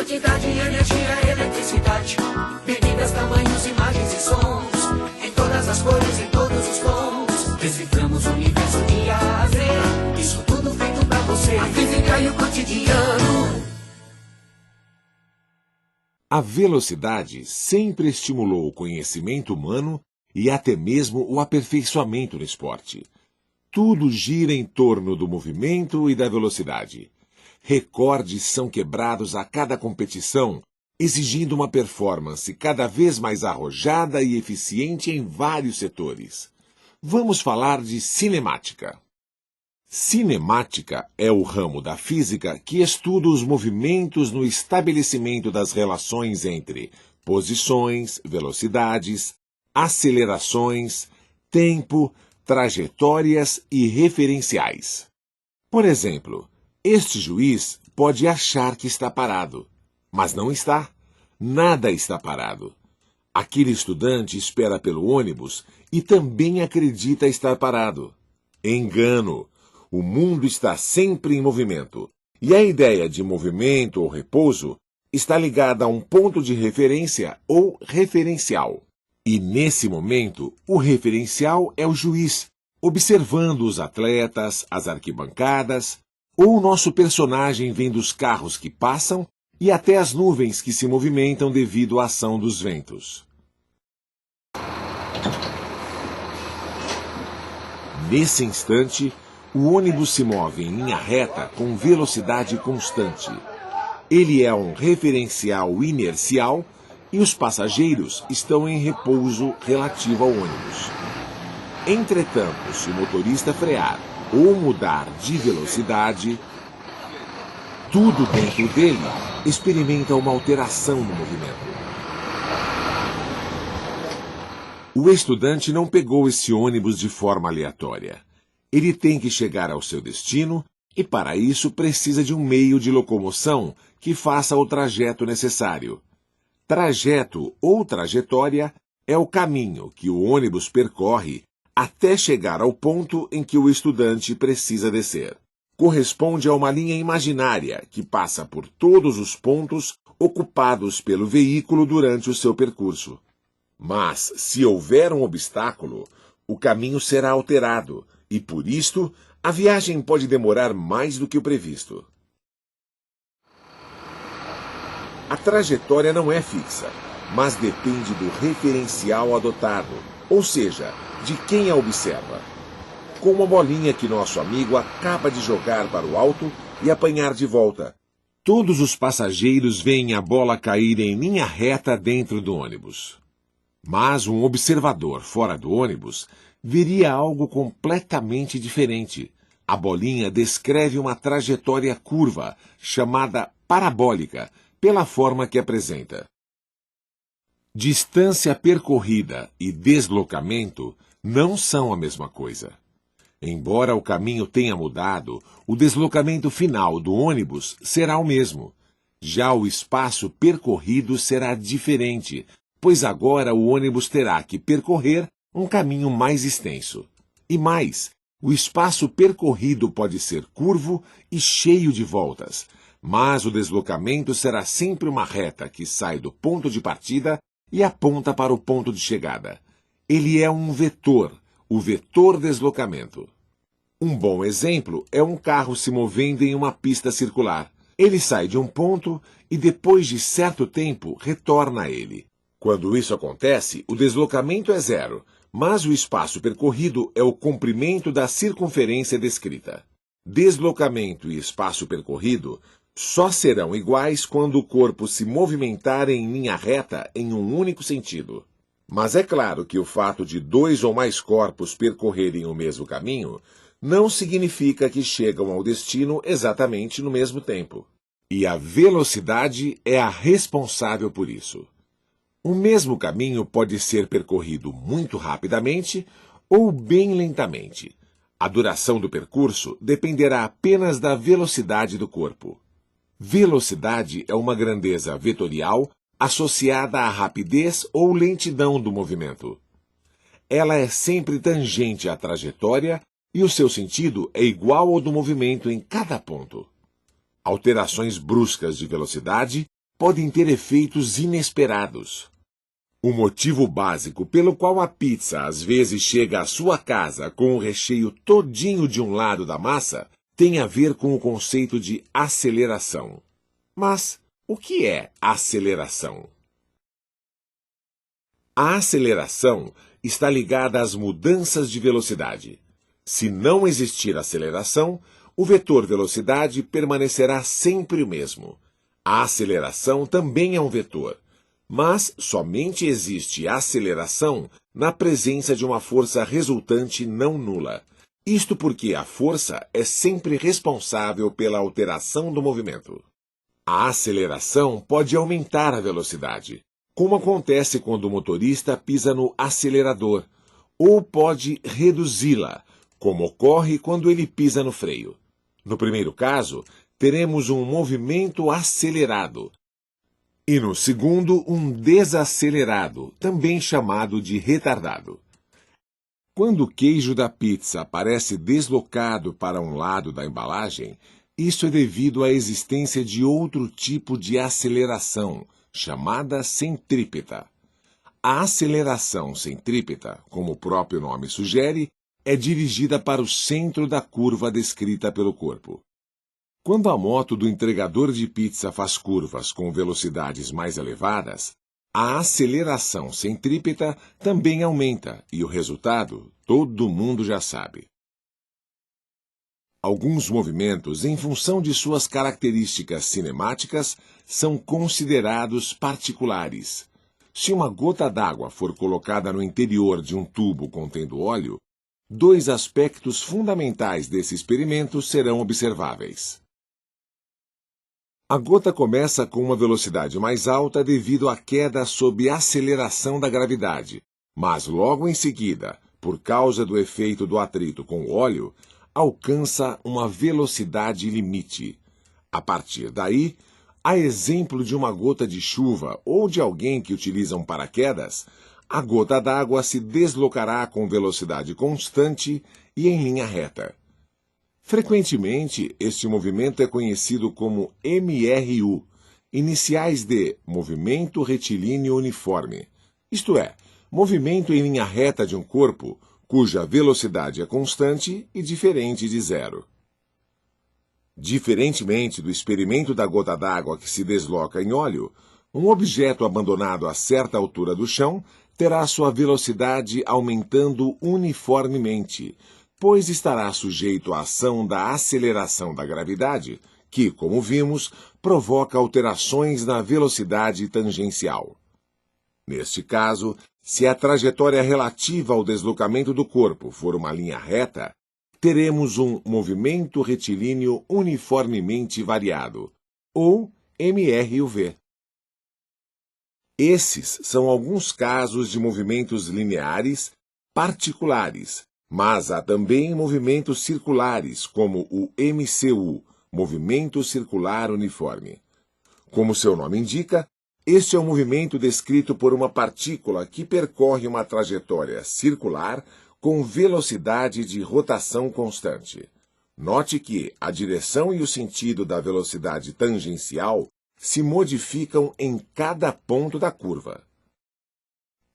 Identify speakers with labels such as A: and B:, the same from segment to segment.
A: quantidade, energia, eletricidade, medidas, tamanhos, imagens e sons, em todas as cores, em todos os tons. Deciframos o universo de A a Z, isso tudo feito pra você. A física e o cotidiano.
B: A velocidade sempre estimulou o conhecimento humano e até mesmo o aperfeiçoamento no esporte. Tudo gira em torno do movimento e da velocidade. Recordes são quebrados a cada competição, exigindo uma performance cada vez mais arrojada e eficiente em vários setores. Vamos falar de cinemática. Cinemática é o ramo da física que estuda os movimentos no estabelecimento das relações entre posições, velocidades, acelerações, tempo, trajetórias e referenciais. Por exemplo, este juiz pode achar que está parado, mas não está. Nada está parado. Aquele estudante espera pelo ônibus e também acredita estar parado. Engano! O mundo está sempre em movimento, e a ideia de movimento ou repouso está ligada a um ponto de referência ou referencial. E nesse momento, o referencial é o juiz, observando os atletas, as arquibancadas, ou o nosso personagem vendo os carros que passam e até as nuvens que se movimentam devido à ação dos ventos. Nesse instante, o ônibus se move em linha reta com velocidade constante. Ele é um referencial inercial e os passageiros estão em repouso relativo ao ônibus. Entretanto, se o motorista frear ou mudar de velocidade, tudo dentro dele experimenta uma alteração no movimento. O estudante não pegou esse ônibus de forma aleatória. Ele tem que chegar ao seu destino e, para isso, precisa de um meio de locomoção que faça o trajeto necessário. Trajeto ou trajetória é o caminho que o ônibus percorre até chegar ao ponto em que o estudante precisa descer. Corresponde a uma linha imaginária que passa por todos os pontos ocupados pelo veículo durante o seu percurso. Mas, se houver um obstáculo, o caminho será alterado e, por isto, a viagem pode demorar mais do que o previsto. A trajetória não é fixa, mas depende do referencial adotado, ou seja, de quem a observa. Com uma bolinha que nosso amigo acaba de jogar para o alto e apanhar de volta. Todos os passageiros veem a bola cair em linha reta dentro do ônibus. Mas um observador fora do ônibus veria algo completamente diferente. A bolinha descreve uma trajetória curva, chamada parabólica, pela forma que apresenta. Distância percorrida e deslocamento não são a mesma coisa. Embora o caminho tenha mudado, o deslocamento final do ônibus será o mesmo. Já o espaço percorrido será diferente, pois agora o ônibus terá que percorrer um caminho mais extenso. E mais, o espaço percorrido pode ser curvo e cheio de voltas, mas o deslocamento será sempre uma reta que sai do ponto de partida e aponta para o ponto de chegada. Ele é um vetor, o vetor deslocamento. Um bom exemplo é um carro se movendo em uma pista circular. Ele sai de um ponto e depois de certo tempo retorna a ele. Quando isso acontece, o deslocamento é zero, mas o espaço percorrido é o comprimento da circunferência descrita. Deslocamento e espaço percorrido só serão iguais quando o corpo se movimentar em linha reta em um único sentido. Mas é claro que o fato de dois ou mais corpos percorrerem o mesmo caminho não significa que chegam ao destino exatamente no mesmo tempo. E a velocidade é a responsável por isso. O mesmo caminho pode ser percorrido muito rapidamente ou bem lentamente. A duração do percurso dependerá apenas da velocidade do corpo. Velocidade é uma grandeza vetorial associada à rapidez ou lentidão do movimento. Ela é sempre tangente à trajetória e o seu sentido é igual ao do movimento em cada ponto. Alterações bruscas de velocidade podem ter efeitos inesperados. O motivo básico pelo qual a pizza às vezes chega à sua casa com o recheio todinho de um lado da massa tem a ver com o conceito de aceleração. Mas o que é aceleração? A aceleração está ligada às mudanças de velocidade. Se não existir aceleração, o vetor velocidade permanecerá sempre o mesmo. A aceleração também é um vetor, mas somente existe aceleração na presença de uma força resultante não nula. Isto porque a força é sempre responsável pela alteração do movimento. A aceleração pode aumentar a velocidade, como acontece quando o motorista pisa no acelerador, ou pode reduzi-la, como ocorre quando ele pisa no freio. No primeiro caso, teremos um movimento acelerado, e no segundo, um desacelerado, também chamado de retardado. Quando o queijo da pizza parece deslocado para um lado da embalagem, isso é devido à existência de outro tipo de aceleração, chamada centrípeta. A aceleração centrípeta, como o próprio nome sugere, é dirigida para o centro da curva descrita pelo corpo. Quando a moto do entregador de pizza faz curvas com velocidades mais elevadas, a aceleração centrípeta também aumenta e o resultado todo mundo já sabe. Alguns movimentos, em função de suas características cinemáticas, são considerados particulares. Se uma gota d'água for colocada no interior de um tubo contendo óleo, dois aspectos fundamentais desse experimento serão observáveis. A gota começa com uma velocidade mais alta devido à queda sob aceleração da gravidade, mas logo em seguida, por causa do efeito do atrito com o óleo, alcança uma velocidade limite. A partir daí, a exemplo de uma gota de chuva ou de alguém que utiliza um paraquedas, a gota d'água se deslocará com velocidade constante e em linha reta. Frequentemente, este movimento é conhecido como MRU, iniciais de Movimento Retilíneo Uniforme, isto é, movimento em linha reta de um corpo cuja velocidade é constante e diferente de zero. Diferentemente do experimento da gota d'água que se desloca em óleo, um objeto abandonado a certa altura do chão terá sua velocidade aumentando uniformemente, pois estará sujeito à ação da aceleração da gravidade, que, como vimos, provoca alterações na velocidade tangencial. Neste caso, se a trajetória relativa ao deslocamento do corpo for uma linha reta, teremos um movimento retilíneo uniformemente variado, ou MRUV. Esses são alguns casos de movimentos lineares particulares, mas há também movimentos circulares, como o MCU, Movimento Circular Uniforme. Como seu nome indica, este é um movimento descrito por uma partícula que percorre uma trajetória circular com velocidade de rotação constante. Note que a direção e o sentido da velocidade tangencial se modificam em cada ponto da curva.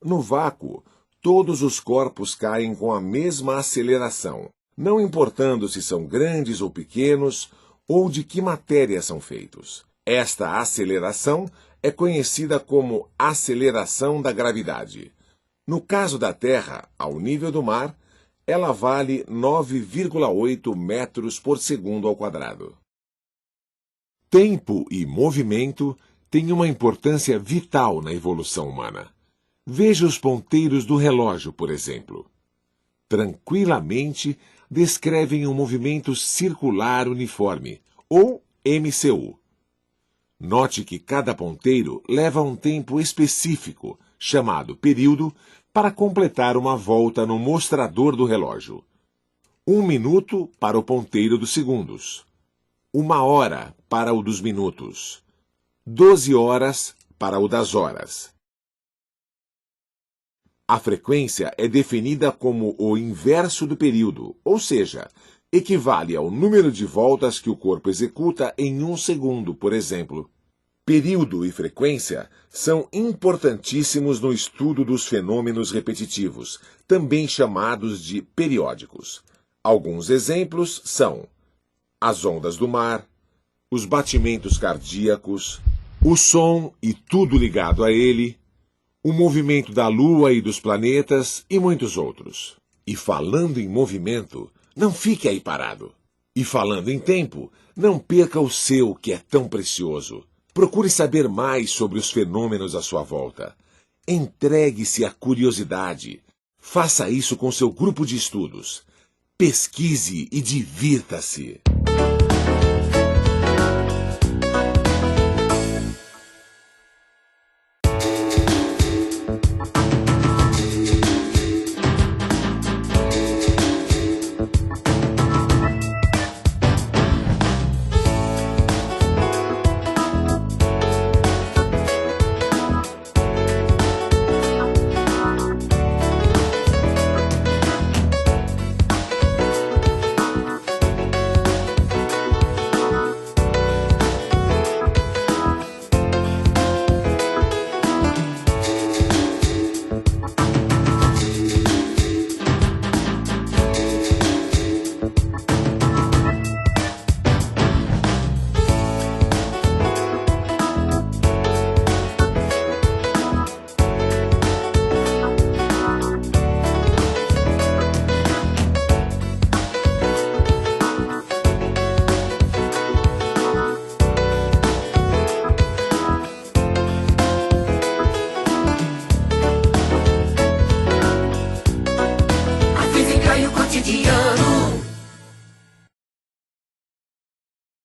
B: No vácuo, todos os corpos caem com a mesma aceleração, não importando se são grandes ou pequenos ou de que matéria são feitos. Esta aceleração é conhecida como aceleração da gravidade. No caso da Terra, ao nível do mar, ela vale 9,8 metros por segundo ao quadrado. Tempo e movimento têm uma importância vital na evolução humana. Veja os ponteiros do relógio, por exemplo. Tranquilamente descrevem um movimento circular uniforme, ou MCU. Note que cada ponteiro leva um tempo específico, chamado período, para completar uma volta no mostrador do relógio. 1 minuto para o ponteiro dos segundos. 1 hora para o dos minutos. 12 horas para o das horas. A frequência é definida como o inverso do período, ou seja, equivale ao número de voltas que o corpo executa em 1 segundo, por exemplo. Período e frequência são importantíssimos no estudo dos fenômenos repetitivos, também chamados de periódicos. Alguns exemplos são as ondas do mar, os batimentos cardíacos, o som e tudo ligado a ele, o movimento da Lua e dos planetas e muitos outros. E falando em movimento, não fique aí parado. E falando em tempo, não perca o seu, que é tão precioso. Procure saber mais sobre os fenômenos à sua volta. Entregue-se à curiosidade. Faça isso com seu grupo de estudos. Pesquise e divirta-se.